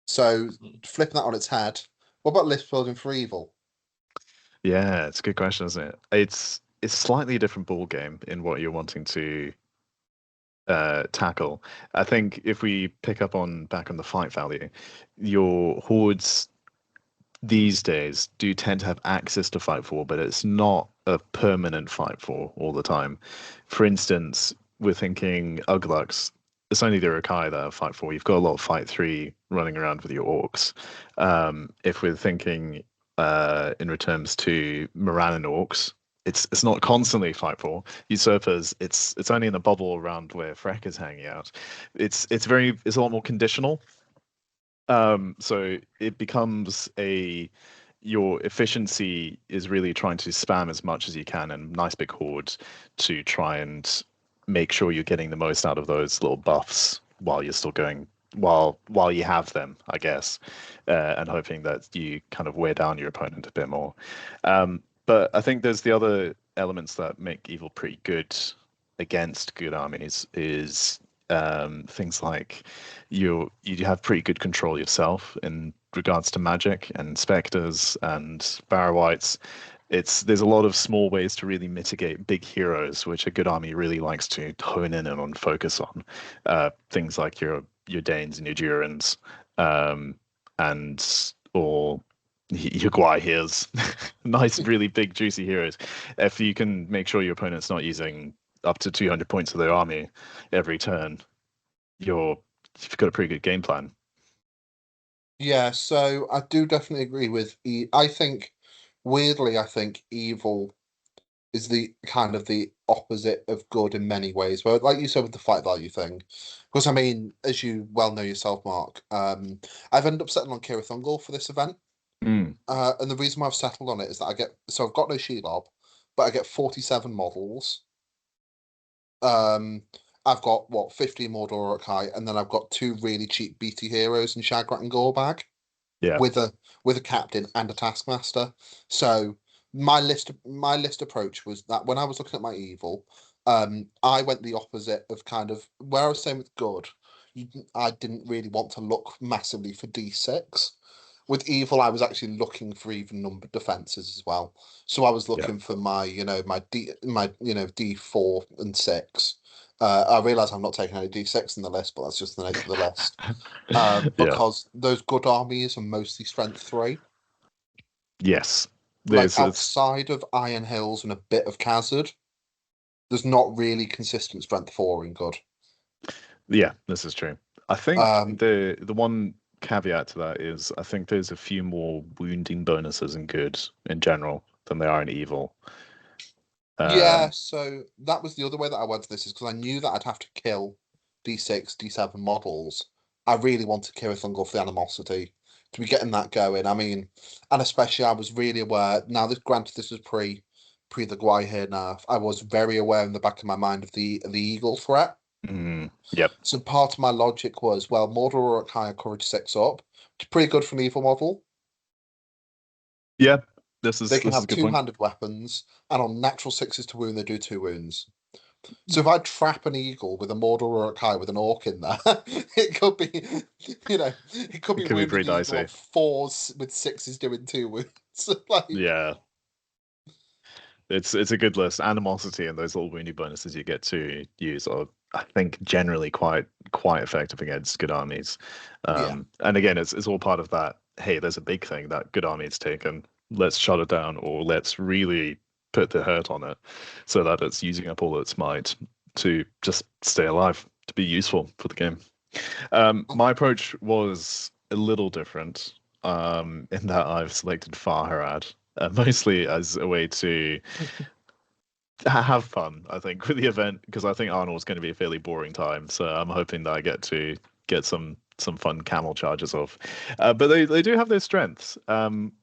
So flipping that on its head, what about list building for evil? Yeah, it's a good question, isn't it? It's slightly a different ball game in what you're wanting to tackle. I think if we pick up back on the fight value, your hordes these days do tend to have access to Fight 4, but it's not a permanent Fight 4 all the time. For instance, we're thinking Uglux. It's only the Urukai that have Fight 4. You've got a lot of Fight 3 running around with your orcs. If we're thinking in returns to Morannon orcs, it's not constantly Fight 4. Usurpers, it's only in the bubble around where Freck is hanging out. It's a lot more conditional. So it becomes your efficiency is really trying to spam as much as you can and nice big hordes to try and make sure you're getting the most out of those little buffs while you're still going while you have them, I guess, and hoping that you kind of wear down your opponent a bit more. But I think there's the other elements that make evil pretty good against good armies is things like you have pretty good control yourself in regards to magic and specters and Barrow-wights. There's a lot of small ways to really mitigate big heroes, which a good army really likes to hone in and focus on. Things like your Danes and your Durans, and or your Gwaihirs, nice, really big, juicy heroes. If you can make sure your opponent's not using up to 200 points of their army every turn, you've got a pretty good game plan. Yeah, so I do definitely agree with I think, weirdly, I think evil is the kind of the opposite of good in many ways. But like you said with the fight value thing, because I mean, as you well know yourself, Mark, I've ended up settling on Kira Thungle for this event. And the reason why I've settled on it is that I've got no Shelob, but I get 47 models. I've got 50 more Dorokai, and then I've got 2 really cheap BT heroes in Shagrat and Gorbag. Yeah. With a captain and a taskmaster. So my list approach was that when I was looking at my evil, I went the opposite of kind of where I was saying with good. I didn't really want to look massively for D6. With evil, I was actually looking for even numbered defenses as well. So I was looking for my D4 and 6. I realise I'm not taking any D6 in the list, but that's just the nature of the list. Because those good armies are mostly strength 3. Yes. Like outside of Iron Hills and a bit of Khazad, there's not really consistent strength 4 in good. Yeah, this is true. I think the one caveat to that is I think there's a few more wounding bonuses in good in general than there are in evil. Yeah, so that was the other way that I went to this, is because I knew that I'd have to kill D6, D7 models. I really wanted Kira Thungle for the animosity, to be getting that going. I mean, and especially I was really aware, now this granted this was pre the Gwaihir nerf, I was very aware in the back of my mind of the Eagle threat. Yep. So part of my logic was, well, Mordor or Higher Courage 6 up, it's pretty good for an evil model. Yeah, they can have 2-handed weapons, and on natural 6s to wound, they do 2 wounds. So if I trap an eagle with a Mordor or a Kai with an orc in there, it could be, it could be pretty nice. On 4s with 6s doing 2 wounds. Yeah. It's a good list. Animosity and those little woundy bonuses you get to use are, I think, generally quite effective against good armies. And again, it's all part of that. Hey, there's a big thing that good armies take, and let's shut it down, or let's really put the hurt on it, so that it's using up all its might to just stay alive, to be useful for the game. My approach was a little different, in that I've selected Farharad. Mostly as a way to have fun, I think, with the event, because I think Arnold's going to be a fairly boring time. So I'm hoping that I get to get some fun camel charges off. But they do have their strengths.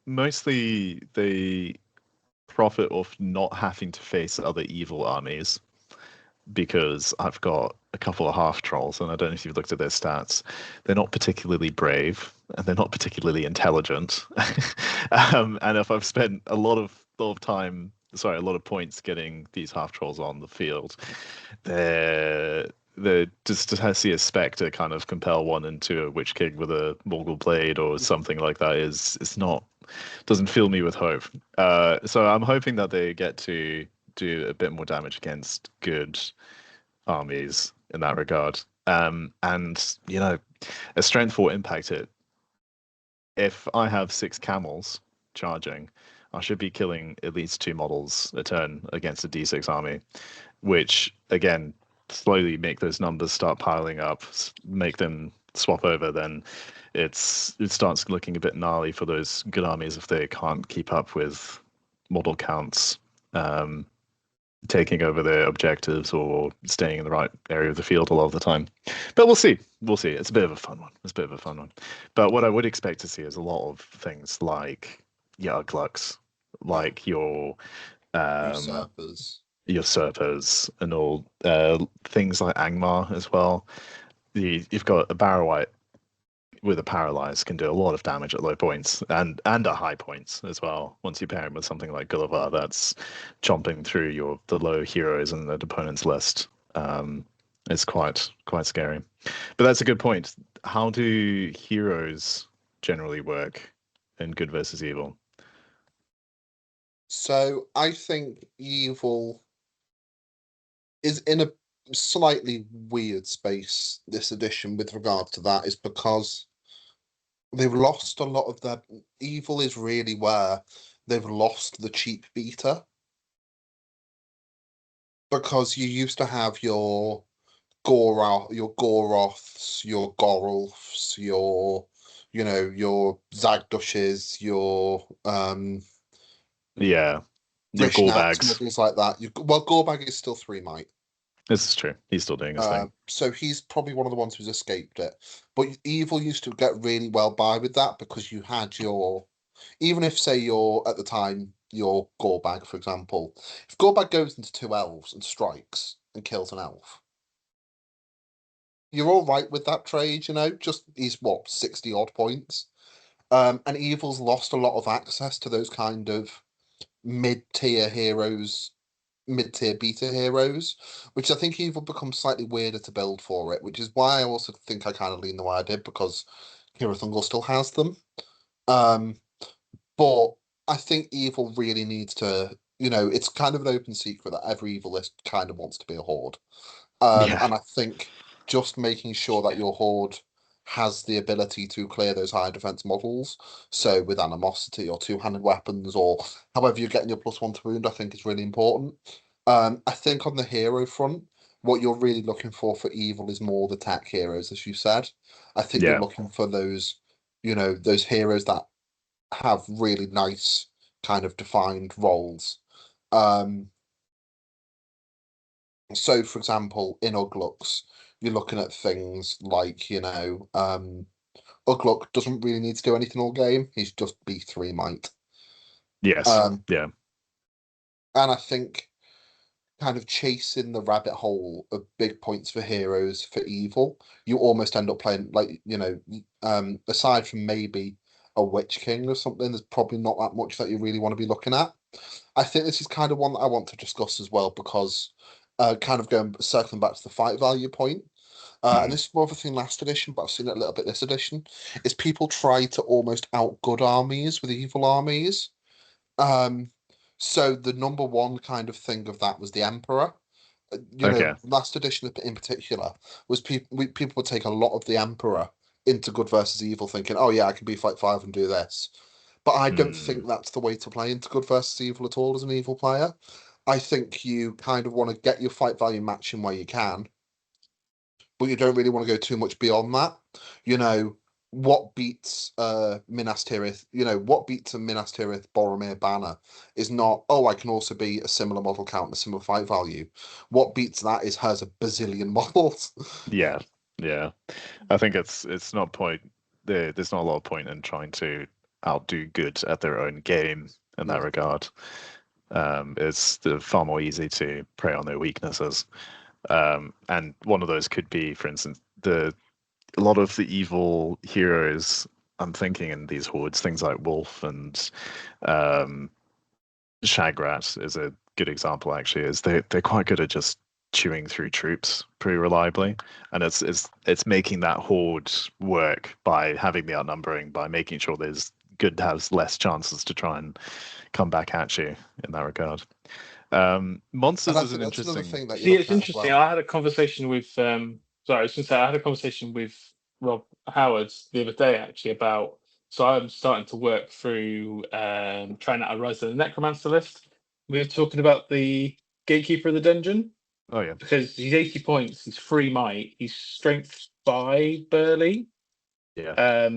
Mostly they profit off not having to face other evil armies, because I've got a couple of half trolls, and I don't know if you've looked at their stats. They're not particularly brave, and they're not particularly intelligent. And if I've spent a lot of points getting these half trolls on the field, they're just to see a spectre kind of compel one into a Witch King with a Morgul blade or something like that doesn't fill me with hope. So I'm hoping that they get to do a bit more damage against good armies in that regard. And a strength 4 impact hit. If I have 6 camels charging, I should be killing at least 2 models a turn against a D6 army, which again slowly make those numbers start piling up, make them swap over. Then it starts looking a bit gnarly for those good armies if they can't keep up with model counts, taking over their objectives or staying in the right area of the field a lot of the time. But we'll see. It's a bit of a fun one. But what I would expect to see is a lot of things like Uglux, like your Usurpers and all, things like Angmar as well. you've got a Barrow-wight with a paralyze can do a lot of damage at low points and at high points as well. Once you pair him with something like Gulliver, that's chomping through the low heroes in the opponent's list. It's quite scary. But that's a good point. How do heroes generally work in good versus evil? So I think evil is in a slightly weird space this edition with regard to that, is because they've lost a lot of their evil is really where they've lost the cheap beater. Because you used to have your Goroths, your Gorulfs, your Zagdushes, your Yeah, your Rishnats, Gorbags. models like that. Gorbag is still 3 might. This is true. He's still doing his thing. So he's probably one of the ones who's escaped it. But evil used to get really well by with that because you had even if say you're at the time your Gorbag, for example, if Gorbag goes into 2 elves and strikes and kills an elf, you're all right with that trade, just he's 60 odd points. And evil's lost a lot of access to those kind of mid-tier heroes, mid-tier beta heroes, which I think evil becomes slightly weirder to build for it, which is why I also think I kind of lean the way I did, because Hero Thungle still has them. But I think evil really needs to, it's kind of an open secret that every evil list kind of wants to be a horde. Yeah. And I think just making sure that your horde has the ability to clear those higher defense models, so with animosity or two-handed weapons or however you're getting your +1 to wound, I think is really important. I think on the hero front, what you're really looking for evil is more the tech heroes, as you said. I think you're Yeah. looking for those, those heroes that have really nice kind of defined roles. So, for example, in Uglux, you're looking at things like, Ugluk doesn't really need to do anything all game. He's just B3 might. Yes. Yeah. And I think kind of chasing the rabbit hole of big points for heroes for evil, you almost end up playing like, aside from maybe a Witch King or something, there's probably not that much that you really want to be looking at. I think this is kind of one that I want to discuss as well, because kind of circling back to the fight value point, and this is more of a thing last edition, but I've seen it a little bit this edition, is people try to almost outgood armies with evil armies. So the number one kind of thing of that was the Emperor. Okay. Last edition in particular was people would take a lot of the Emperor into good versus evil, thinking, oh yeah, I can be fight 5 and do this. But I don't think that's the way to play into good versus evil at all as an evil player. I think you kind of want to get your fight value matching where you can, but you don't really want to go too much beyond that. What beats Minas Tirith, what beats a Minas Tirith Boromir banner is not, oh, I can also be a similar model count and a similar fight value. What beats that is has a bazillion models. Yeah. Yeah. I think it's not there's not a lot of point in trying to outdo good at their own game in that regard. It's far more easy to prey on their weaknesses. And one of those could be, for instance, a lot of the evil heroes I'm thinking in these hordes, things like Wolf and Shagrat is a good example. Actually, is they're quite good at just chewing through troops pretty reliably, and it's making that horde work by having the outnumbering, by making sure there's good has less chances to try and come back at you in that regard. Monsters is an That's another interesting. thing that See, it's interesting. I had a conversation with sorry, I was going to say I had a conversation with Rob Howard the other day actually about. So I'm starting to work through trying out a Rise of the Necromancer list. We were talking about the Gatekeeper of the Dungeon. Oh yeah, Because he's 80 points, he's 3 might, he's strength 5 burly. yeah,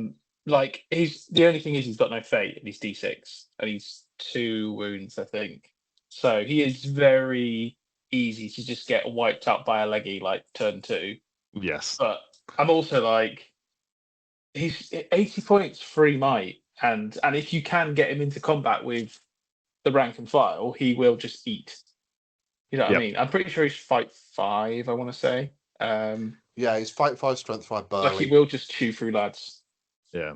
Like he's the only thing is he's got no fate and he's D6 and he's 2 wounds, I think. So he is very easy to just get wiped out by a leggy like turn 2. yes, But I'm also like he's 80 points 3 might, and if you can get him into combat with the rank and file, he will just eat. You know what I yep. mean? I'm pretty sure he's fight 5, I want to say. Yeah, he's fight 5, strength 5 Like he burly. will just chew through lads. Yeah.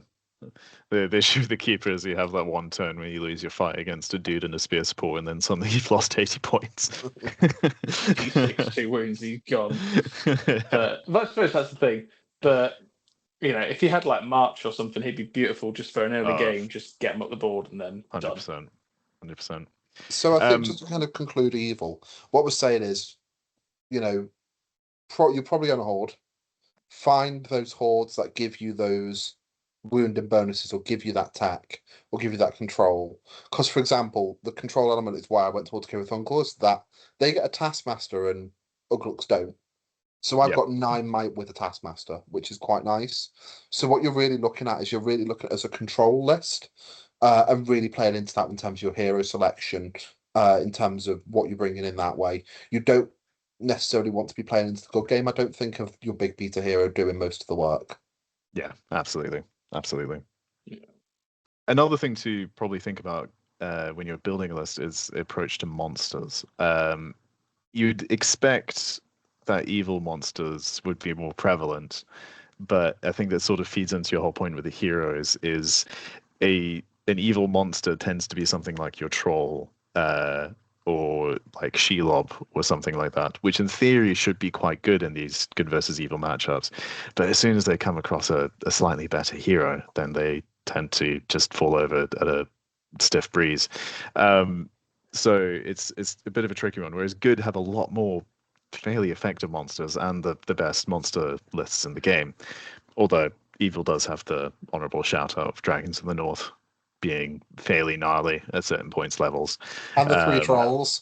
The issue with the keeper is you have that one turn where you lose your fight against a dude in a spear support, and then suddenly you've lost 80 points. He's 2 wounds, he's gone. Yeah. But I suppose that's the thing. But if he had like March or something, he'd be beautiful just for an early game. Just get him up the board and then 100%. 100%. So I think just to kind of conclude evil, what we're saying is, you're probably on a horde. Find those hordes that give you those wounding bonuses, or give you that tech, or give you that control. Because, for example, the control element is why I went towards Kirith Uncle, is that they get a Taskmaster and Uglooks don't. So I've got 9 might with a Taskmaster, which is quite nice. So what you're really looking at is as a control list, and really playing into that in terms of your hero selection, in terms of what you're bringing in that way. You don't necessarily want to be playing into the good game. I don't think of your big beta hero doing most of the work. Yeah, absolutely. Absolutely. Yeah. Another thing to probably think about when you're building a list is the approach to monsters. You'd expect that evil monsters would be more prevalent, but I think that sort of feeds into your whole point with the heroes is an evil monster tends to be something like your troll, or like Shelob or something like that, which in theory should be quite good in these good versus evil matchups. But as soon as they come across a slightly better hero, then they tend to just fall over at a stiff breeze. So it's a bit of a tricky one, whereas good have a lot more fairly effective monsters and the best monster lists in the game. Although evil does have the honorable shout out of Dragons of the North being fairly gnarly at certain points levels. And the 3 trolls.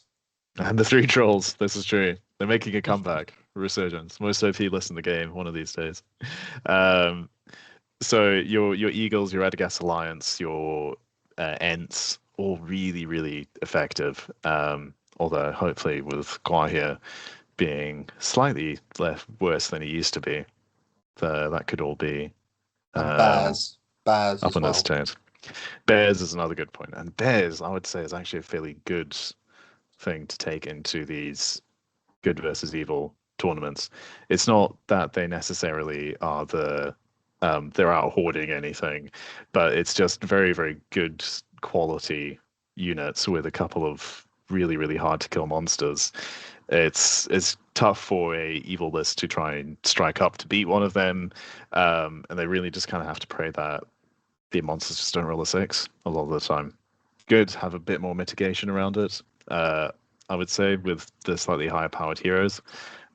And the 3 trolls, this is true. They're making a comeback, resurgence. Most OP list in the game one of these days. So your Eagles, your Radagast Alliance, your Ents, all really, really effective. Although hopefully with Gwahir being slightly worse than he used to be, that could all be And bears up as on well. this state. Bears is another good point, and bears I would say is actually a fairly good thing to take into these good versus evil tournaments. It's not that they necessarily are they're out hoarding anything, but it's just very, very good quality units with a couple of really, really hard to kill monsters. It's tough for a evil list to try and strike up to beat one of them, and they really just kind of have to pray that the monsters just don't roll a 6 a lot of the time. Good have a bit more mitigation around it, I would say, with the slightly higher powered heroes.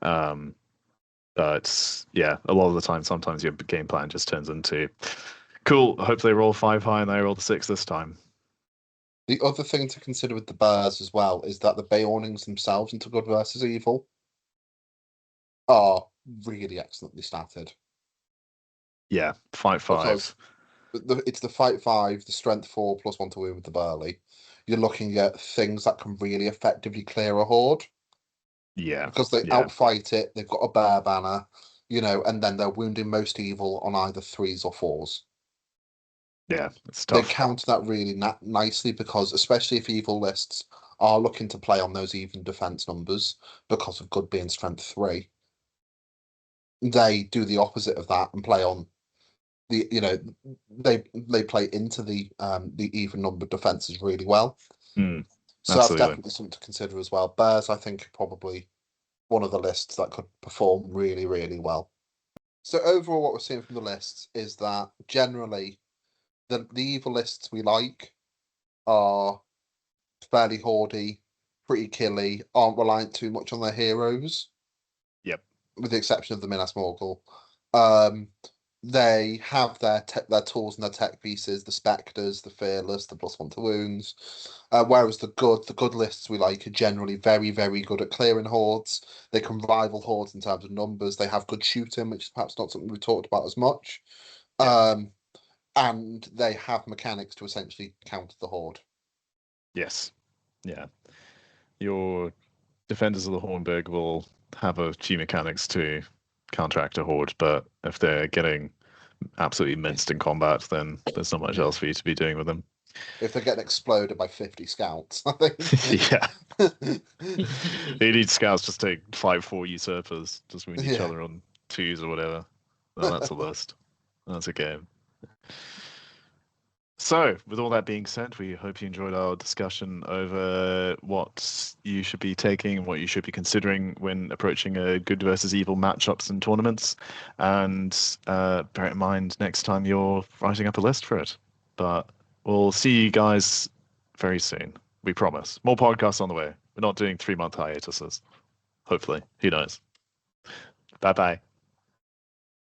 But yeah, a lot of the time, sometimes your game plan just turns into, cool, I hope they roll 5 high and they roll the 6 this time. The other thing to consider with the bears as well is that the Beornings themselves into good versus evil are really excellently statted. Yeah, fight 5. Because it's the fight 5, the strength 4 plus 1 to wound with the burly. You're looking at things that can really effectively clear a horde. Yeah. Because they outfight it, they've got a bear banner, and then they're wounding most evil on either 3s or 4s. Yeah, it's tough. They counter that really nicely, because especially if evil lists are looking to play on those even defense numbers because of good being strength 3, they do the opposite of that and play on the they play into the even numbered defenses really well. So that's definitely something to consider as well. Bears, I think, are probably one of the lists that could perform really, really well. So overall, what we're seeing from the lists is that generally the evil lists we like are fairly hoardy, pretty killy, aren't reliant too much on their heroes. Yep. With the exception of the Minas Morgul. They have their tools and their tech pieces, the Spectres, the Fearless, the +1 to wounds. Whereas the good lists we like are generally very, very good at clearing hordes. They can rival hordes in terms of numbers. They have good shooting, which is perhaps not something we talked about as much. Yep. And they have mechanics to essentially counter the horde. Yes. Yeah. Your Defenders of the Hornburg will have a few mechanics to counteract a horde, but if they're getting absolutely minced in combat, then there's not much else for you to be doing with them. If they're getting exploded by 50 scouts, I think. Yeah. They need scouts just to fight 4 usurpers, just wound each other on twos or whatever. No, that's a list. That's a game. So, with all that being said, we hope you enjoyed our discussion over what you should be taking and what you should be considering when approaching a good versus evil matchups and tournaments. And bear in mind next time you're writing up a list for it. But we'll see you guys very soon. We promise. More podcasts on the way. We're not doing 3-month hiatuses. Hopefully. Who knows? Bye bye.